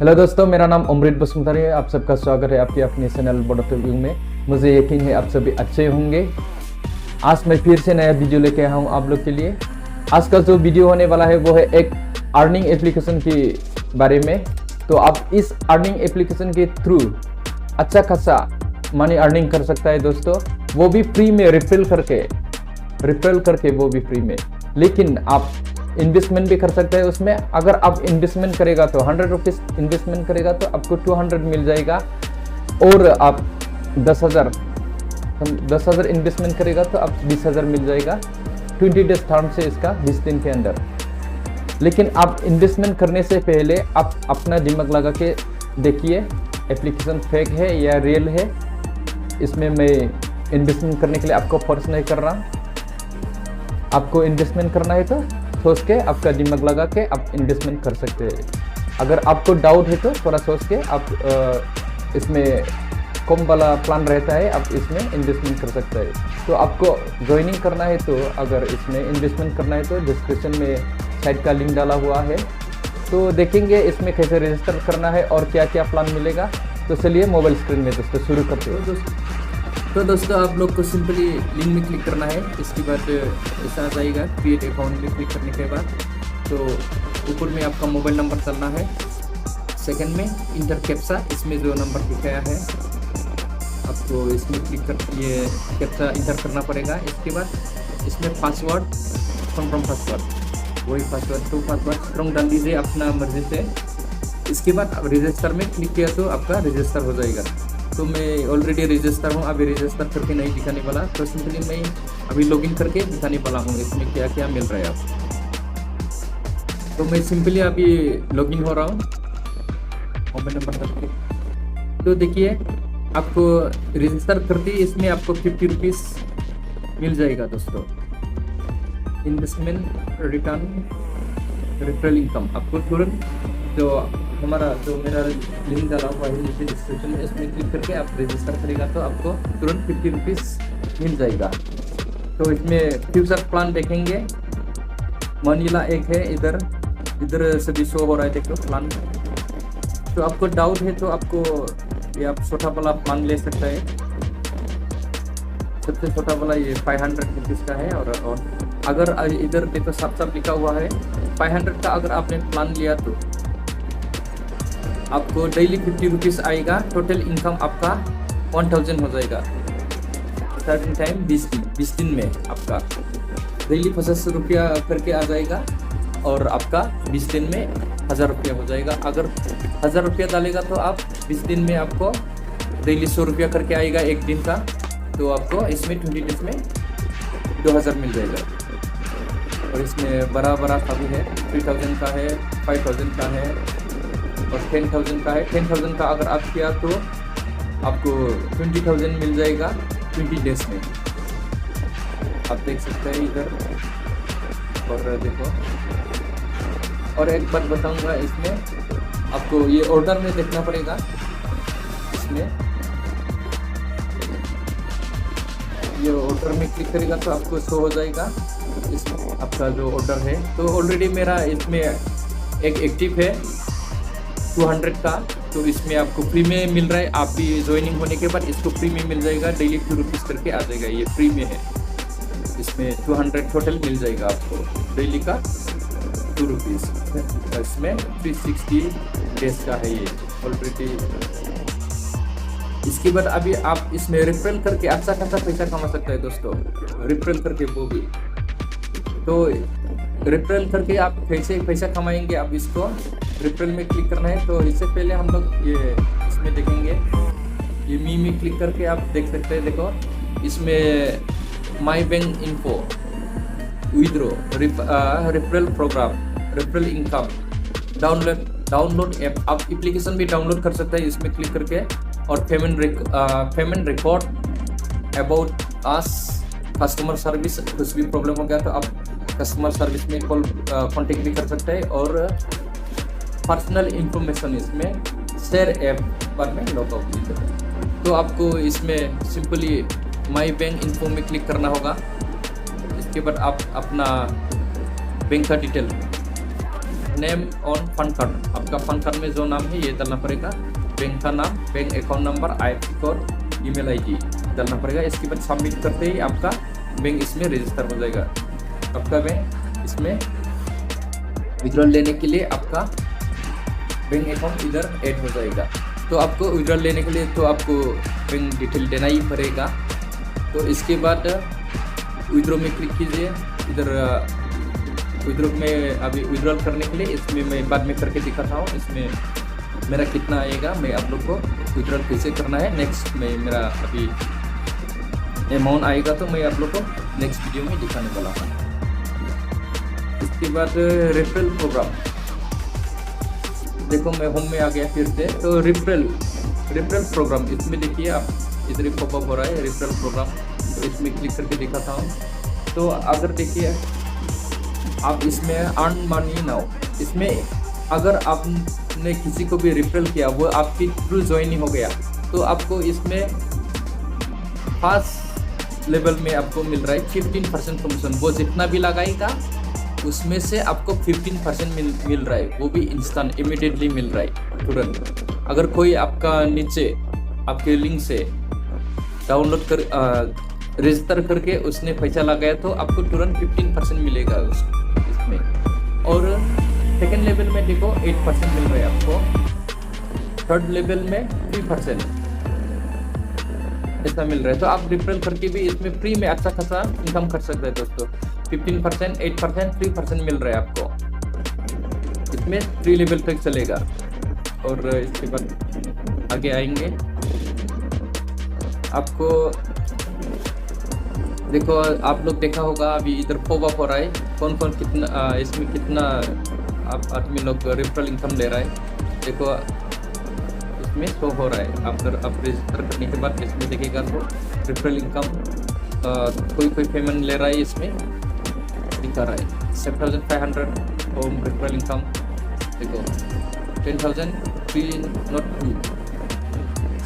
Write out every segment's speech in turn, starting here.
Hello दोस्तों, मेरा नाम अमृत बसुमतारी है। आप सबका स्वागत है आपके अपने चैनल बोडो व्यू में। मुझे यकीन है आप सभी अच्छे होंगे। आज मैं फिर से नया वीडियो लेके आया हूँ आप लोग के लिए। आज का जो वीडियो होने वाला है वो है एक अर्निंग एप्लीकेशन के बारे में। तो आप इस अर्निंग एप्लीकेशन के थ्रू अच्छा खासा मनी अर्निंग कर सकता है दोस्तों, वो भी फ्री में रिफिल करके वो भी फ्री में। लेकिन आप इन्वेस्टमेंट भी कर सकते हैं उसमें। अगर आप इन्वेस्टमेंट करेगा तो 100 रुपीज़ इन्वेस्टमेंट करेगा तो आपको 200 मिल जाएगा। और आप 10,000 इन्वेस्टमेंट करेगा तो आप 20,000 मिल जाएगा। 20 डेज टर्म से इसका 20 दिन के अंदर। लेकिन आप इन्वेस्टमेंट करने से पहले आप अपना दिमाग लगा के देखिए एप्लीकेशन फेक है या रियल है। इसमें मैं इन्वेस्टमेंट करने के लिए आपको फोर्स नहीं कर रहा। आपको इन्वेस्टमेंट करना है तो सोच के आपका दिमाग लगा के आप इन्वेस्टमेंट कर सकते हैं। अगर आपको डाउट है तो थोड़ा सोच के आप इसमें कम वाला प्लान रहता है, आप इसमें इन्वेस्टमेंट कर सकते हैं। तो आपको ज्वाइनिंग करना है तो अगर इसमें इन्वेस्टमेंट करना है तो डिस्क्रिप्शन में साइट का लिंक डाला हुआ है। तो देखेंगे इसमें कैसे रजिस्टर करना है और क्या क्या प्लान मिलेगा। तो चलिए मोबाइल स्क्रीन में दोस्तों शुरू करते हैं। तो दोस्तों आप लोग को सिंपली लिंक में क्लिक करना है। इसके बाद ऐसा आ जाएगा क्रिएट अकाउंट में क्लिक करने के बाद तो ऊपर में आपका मोबाइल नंबर डालना है। सेकंड में इंटर कैप्चा, इसमें जो नंबर दिखाया है आपको इसमें क्लिक कर ये कैप्चा इंटर करना पड़ेगा। इसके बाद इसमें पासवर्ड कंफर्म पासवर्ड, वही पासवर्ड तो पासवर्ड स्ट्रॉन्ग डाल दीजिए अपना मर्जी से। इसके बाद रजिस्टर में क्लिक किया तो आपका रजिस्टर हो जाएगा। तो मैं ऑलरेडी रजिस्टर हूँ, अभी रजिस्टर करके नहीं दिखाने वाला। तो सिंपली मैं अभी लॉगिन करके दिखाने वाला हूँ इसमें क्या क्या मिल रहा है आपको। तो मैं सिंपली अभी लॉगिन हो रहा हूँ मोबाइल नंबर करके। तो देखिए आपको रजिस्टर करते ही इसमें आपको 50 रुपीज़ मिल जाएगा दोस्तों। इन्वेस्टमेंट रिटर्न रेफरल इनकम आपको तुरंत जो मेरा लिंक डाला हुआ है नीचे डिस्क्रिप्शन में, इसमें क्लिक करके आप रजिस्टर करेगा तो आपको तुरंत 50 रुपीज़ मिल जाएगा। तो इसमें फ्यूचर प्लान देखेंगे। मनीला एक है, इधर सभी शो हो रहा है, देखो प्लान। तो आपको डाउट है तो आपको ये आप छोटा वाला प्लान ले सकता है। सबसे छोटा वाला ये 500 रुपीज़ का है। और अगर इधर देखो साफ लिखा हुआ है 500 का अगर आपने प्लान लिया तो आपको डेली 50 रुपीज़ आएगा। टोटल इनकम आपका 1000 हो जाएगा। स्टार्टिंग टाइम 20 दिन में आपका डेली 50 रुपया करके आ जाएगा और आपका 20 दिन में 1000 रुपया हो जाएगा। अगर 1000 रुपया डालेगा तो आप 20 दिन में आपको डेली 100 रुपया करके आएगा एक दिन का। तो आपको इसमें 20 डेज में 2000 मिल जाएगा। और इसमें बड़ा का भी है, 3000 का है, 5000 का है और 10,000 का है। 10,000 का अगर आप किया तो आपको 20,000 मिल जाएगा 20 डेज में। आप देख सकते हैं इधर। और देखो, और एक बात बताऊंगा, इसमें आपको ये ऑर्डर में देखना पड़ेगा। इसमें ये ऑर्डर में क्लिक करेगा तो आपको शो हो जाएगा इसमें आपका जो ऑर्डर है। तो ऑलरेडी मेरा इसमें एक एक्टिव है 200 का। तो इसमें आपको फ्री में मिल रहा है। आप भी ज्वाइनिंग होने के बाद इसको फ्री में मिल जाएगा। डेली 2 रुपीज़ करके आ जाएगा, ये फ्री में है। इसमें 200 टोटल मिल जाएगा आपको डेली का 2 रुपीज़। इसमें 360 डेज का है ये ऑलरेडी। इसके बाद अभी आप इसमें रेफरल करके अच्छा खासा पैसा कमा सकते हैं दोस्तों। रेफरल करके वो भी, तो रेफरल करके आप कैसे पैसा कमाएंगे, आप इसको रेफरल में क्लिक करना है। तो इससे पहले हम लोग ये इसमें देखेंगे, ये मी में क्लिक करके आप देख सकते हैं। देखो इसमें my bank info, withdraw, referral program, referral income, download app, आप एप्लीकेशन भी डाउनलोड कर सकते हैं इसमें क्लिक करके। और payment record, about us, customer service, कुछ भी प्रॉब्लम हो गया तो आप कस्टमर सर्विस में कॉन्टेक्ट भी कर सकते हैं। और पर्सनल इंफॉर्मेशन इसमें शेयर ऐप पर में लॉग आउट। तो आपको इसमें सिंपली माई बैंक इन्फो में क्लिक करना होगा। इसके बाद आप अपना बैंक का detail name on fund card, आपका फंड कार्ड में जो नाम है ये डालना पड़ेगा, बैंक का नाम, bank account number, IFSC code, email ID डालना पड़ेगा। इसके बाद सबमिट करते ही आपका बैंक इसमें रजिस्टर हो जाएगा। आपका बैंक इसमें विड्रॉल लेने के लिए आपका बैंक अकाउंट इधर ऐड हो जाएगा। तो आपको विड्रॉल लेने के लिए तो आपको बैंक डिटेल देना ही पड़ेगा। तो इसके बाद विड्रॉ में क्लिक कीजिए। इधर विड्रॉ में अभी विड्रॉल करने के लिए इसमें मैं बाद में करके दिखाता हूँ। इसमें मेरा कितना आएगा, मैं आप लोग को विड्रॉल कैसे करना है नेक्स्ट में मेरा अभी अमाउंट आएगा तो मैं आप लोग को नेक्स्ट वीडियो में दिखाने वाला हूँ। इसके बाद रेफरल प्रोग्राम, देखो मैं होम में आ गया फिर से। तो रेफरल प्रोग्राम इसमें देखिए आप इधर ही पॉपअप हो रहा है रेफरल प्रोग्राम। तो इसमें क्लिक करके दिखाता हूँ। तो अगर देखिए आप इसमें अर्न मनी नाउ, इसमें अगर आपने किसी को भी रेफरल किया वो आपकी थ्रू ज्वाइनिंग हो गया तो आपको इसमें फर्स्ट लेवल में आपको मिल रहा है 15% कमीशन। वो जितना भी लगाएगा उसमें से आपको 15% मिल रहा है, वो भी इंस्टेंट इमीडिएटली मिल रहा है तुरंत। अगर कोई आपका नीचे आपके लिंक से डाउनलोड कर रजिस्टर करके उसने पैसा लगाया तो आपको तुरंत 15% मिलेगा इसमें। और सेकेंड लेवल में देखो 8% मिल रहा है आपको, थर्ड लेवल में 3% ऐसा मिल रहा है। तो आप रेफरल करके भी इसमें फ्री में अच्छा खासा इनकम कर सकते हैं दोस्तों। 15%, 8%, 3% मिल रहा है आपको, इसमें 3 लेवल तक चलेगा। और इसके बाद आगे आएंगे, आपको देखो आप लोग देखा होगा अभी इधर पॉपअप हो रहा है कौन कौन कितना इसमें कितना आप आदमी लोग रेफरल इनकम ले रहा है। देखो इसमें शो हो रहा है, आप रजिस्टर करने के बाद इसमें देखिएगा तो रेफरल इनकम कोई पेमेंट ले रहा है, इसमें दिखा रहा है 7500 होम रेफरल इनकम। देखो 10,000 फ्री नॉट फ्री,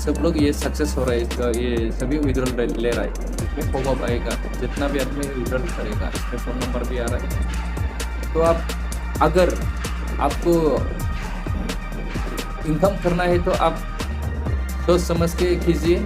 सब लोग ये सक्सेस हो रहा है इसका, ये सभी विड्रॉल ले रहा है। इसमें पॉपअप आएगा जितना भी आदमी विड्रॉल करेगा, इसमें फ़ोन नंबर भी आ रहा है। तो आप अगर आपको इनकम करना है तो आप सोच समझ के कीजिए।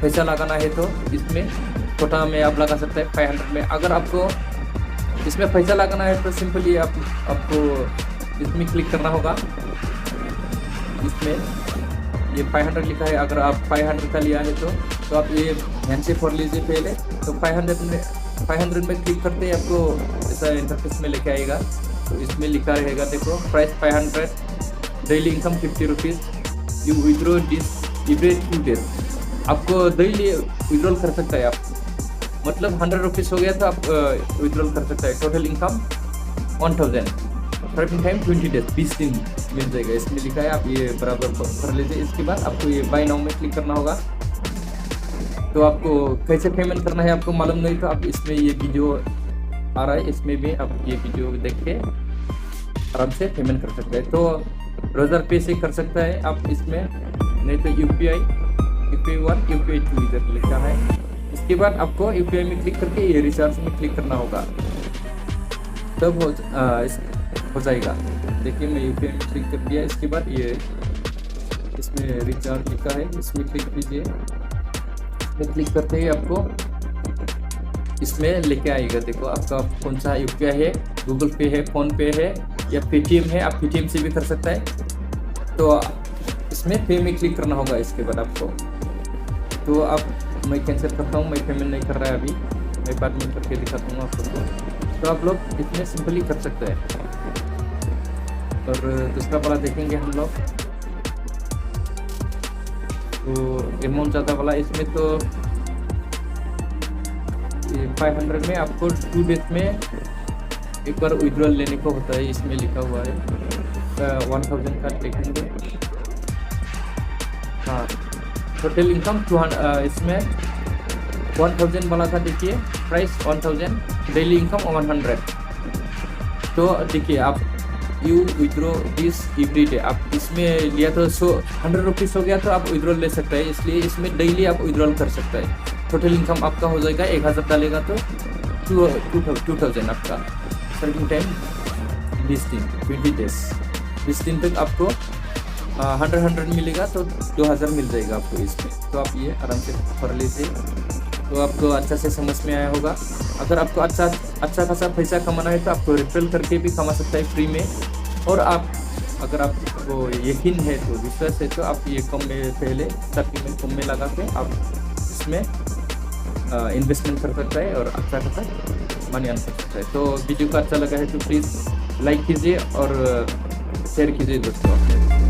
पैसा लगाना है तो इसमें छोटा में आप लगा सकते हैं 500 में। अगर आपको इसमें पैसा लगाना है तो सिंपली आपको इसमें क्लिक करना होगा। इसमें ये 500 लिखा है, अगर आप 500 का लिया है तो आप ये ध्यान से पढ़ लीजिए पहले। तो 500 में क्लिक करते ही आपको ऐसा इंटरफेस में लेके आएगा। तो इसमें लिखा रहेगा देखो price 500, daily income 50 rupees, you withdraw this every 2 days. आपको डेली विड्रॉल कर सकता है आप, मतलब 100 रुपीज़ हो गया तो आप विड्रॉल कर सकता है। Total income 1000, serving time 20 days, 20 दिन मिल जाएगा। इसमें लिखा है, आप ये बराबर कर लीजिए। इसके बाद आपको ये बाय नाउ में क्लिक करना होगा। तो आपको कैसे पेमेंट करना है आपको मालूम नहीं तो आप इसमें ये वीडियो आ रहा है, इसमें भी आप ये वीडियो देख के आराम से पेमेंट कर सकते हैं। तो रोजर पे से कर सकता है आप इसमें, नहीं तो UPI 1, UPI 2 इधर लिखा है। इसके बाद आपको UPI में क्लिक करके ये रिचार्ज में क्लिक करना होगा, तब हो जाएगा। देखिए मैं UPI में क्लिक कर दिया। इसके बाद ये इसमें रिचार्ज लिखा है, इसमें क्लिक कीजिए। इसमें क्लिक करते ही आपको इसमें लेके आएगा। देखो आपका कौन सा UPI है, गूगल पे है, फ़ोन पे है या पेटीएम है, आप पेटीएम से भी कर सकता है। तो इसमें पे में क्लिक करना होगा। इसके बाद आपको तो आप मैं कैंसिल करता हूँ, मैं पेमेंट नहीं कर रहा है अभी, मैं बाद में करके दिखाता हूँ आप लोग को। तो आप लोग इसमें सिंपली कर सकते हैं। और दूसरा वाला देखेंगे हम लोग, तो अमाउंट ज़्यादा वाला इसमें तो 500 में आपको 2 डेज में एक बार विड्रॉल लेने को होता है। इसमें लिखा हुआ है 1000 का देखेंगे। हाँ, टोटल इनकम 200, इसमें 1000 वाला था। देखिए प्राइस 1000, डेली इनकम 100। तो देखिए आप you withdraw this every day, आप इसमें लिया तो 100 रुपीज़ हो गया तो आप विड्रॉल ले सकते हैं। इसलिए इसमें डेली आप विड्रॉल कर सकते हैं। टोटल इनकम आपका हो जाएगा 1000 डालेगा तो 2000 आपका। सर्विंग टाइम 20 दिन 20 डेज 20 दिन तक आपको 100 मिलेगा, तो 2000 मिल जाएगा आपको इसमें। तो आप ये आराम से पढ़ लीजिए, तो आपको अच्छा से समझ में आया होगा। अगर आपको अच्छा खासा पैसा कमाना है तो आपको रेफरल करके भी कमा सकता है फ्री में। और आप अगर आपको यकीन है तो विश्वास है तो आप ये कम में पहले स्टार्टिंग में कम में लगा के आप इसमें इन्वेस्टमेंट कर सकता है और अच्छा खासा मनी आ सकता है। तो वीडियो को अच्छा लगा है तो प्लीज़ लाइक कीजिए और शेयर कीजिए दोस्तों।